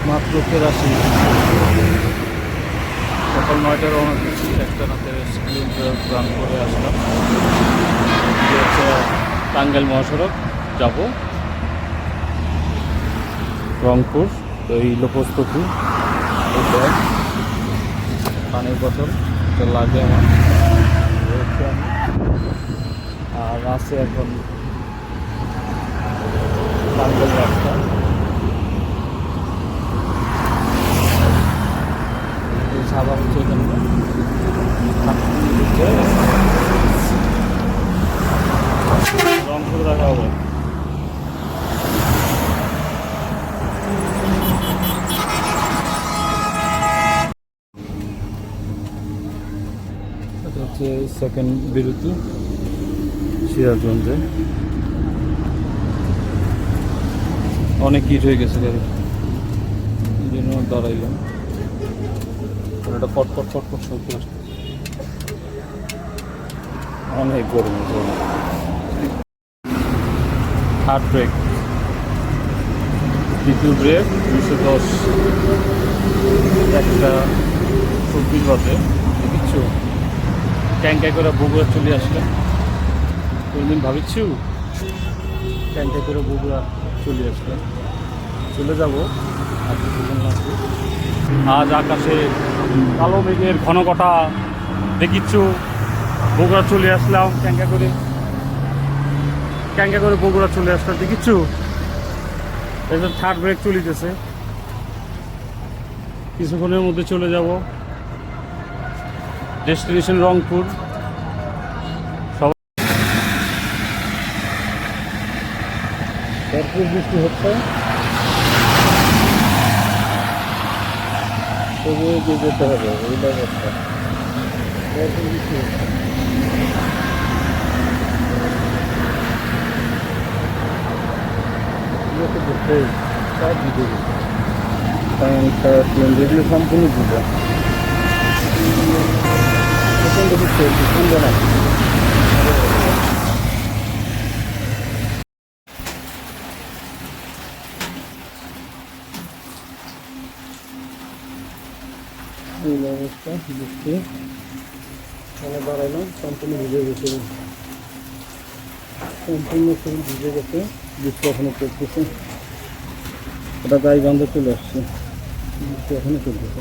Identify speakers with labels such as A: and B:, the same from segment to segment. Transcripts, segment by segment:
A: মাত্র 83। সকাল 9টায় রওনা দিচ্ছি, একটা না 23 কিলোমিটার রান করে আসলাম। হচ্ছে টাঙ্গাইল মহাসড়ক যাব রংপুর। তো এই প্রস্তুতি, পানির বোতল তো লাগে আমার, আর আছে এখন টাঙ্গাইল রাস্তা। সাদা হচ্ছে এখানে রংপুর দেখা হবে। এটা হচ্ছে সেকেন্ড বিরতি সিরাজগঞ্জে। অনেক হিট হয়ে গেছে গাড়ি, এই জন্য দাঁড়াইলাম। এটা পটপট পটপট শব্দ আসছে, অনেক গরম। হার্ড ব্রেক, দ্বিতীয় ব্রেক 210, 1:24 বাজে। দেখিচ্ছু ট্যাঙ্কায় করে বগুড়া চলে আসলাম। কোনদিন ভাবিচ্ছু ট্যাঙ্কায় করে বগুড়া চলে আসলাম, চলে যাব আর কিছুক্ষণ লাগবে। আজ আকাশে কালো মেঘের ঘন ঘটা, দেখিচ্ছু বগুড়া চলে আসলাম ট্যাঙ্কা করে বগুড়া চলে আসলাম। দেখিচ্ছু এবার থার্ড ব্রেক চলিতেছে, কিছুক্ষণের মধ্যে চলে যাব ডেস্টিনেশন রংপুর। ভরপুর বৃষ্টি হচ্ছে, তবু এগিয়ে যেতে হবে, এই অবস্থা। ভরপুর বৃষ্টি হচ্ছে, ঘুরতেই সব দিতে গেছে, যেগুলো সম্পূর্ণ দিতে প্রচণ্ড ঘুরতে হচ্ছে, সুন্দর না। এই অবস্থা বৃষ্টি, এখানে দাঁড়াইলাম, সম্পূর্ণ ভিজে গেছে, সম্পূর্ণ শরীর ভিজে গেছে। বৃষ্টি এখনো চলতেছে, ওটা গায়ে বান্ধে চলে আসছে, বৃষ্টি এখনো চলতেছে।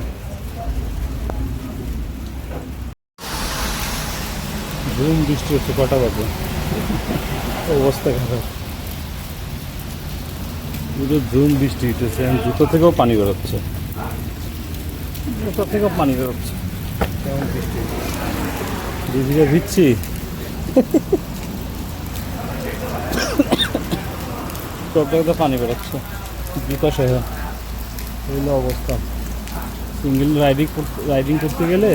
A: ঝুম বৃষ্টি হচ্ছে, কটা বাজে, অবস্থা খারাপ। পুরো ঝুম বৃষ্টি হইতেছে, জুতো থেকেও পানি বেরোচ্ছে, কেমন বৃষ্টি, দিদিকে ভিজছি। সব জায়গাতে পানি বেরোচ্ছে, জুতো সহ হইলো অবস্থা। সিঙ্গেল রাইডিং করতে গেলে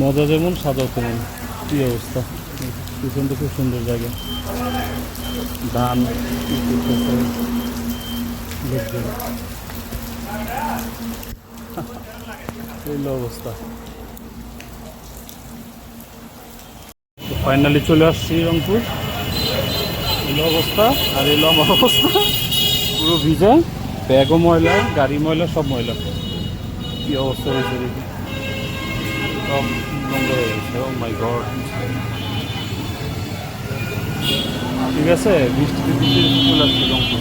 A: মজা যেমন সাজাও তেমন, কী অবস্থা। পিছনটা খুব সুন্দর জায়গা, ধান হইলো অবস্থা। ফাইনালি চলে আসছি রংপুর, এলো অবস্থা। আর এলো আমার অবস্থা, পুরো ভিজা, ব্যাগও ময়লা, গাড়ি ময়লা, সব ময়লা। কি অবস্থা হয়েছে দেখি, সব নোংরা হয়ে গেছে। ও মাই গড। ঠিক আছে, বৃষ্টিতে চলে আসছি রংপুর।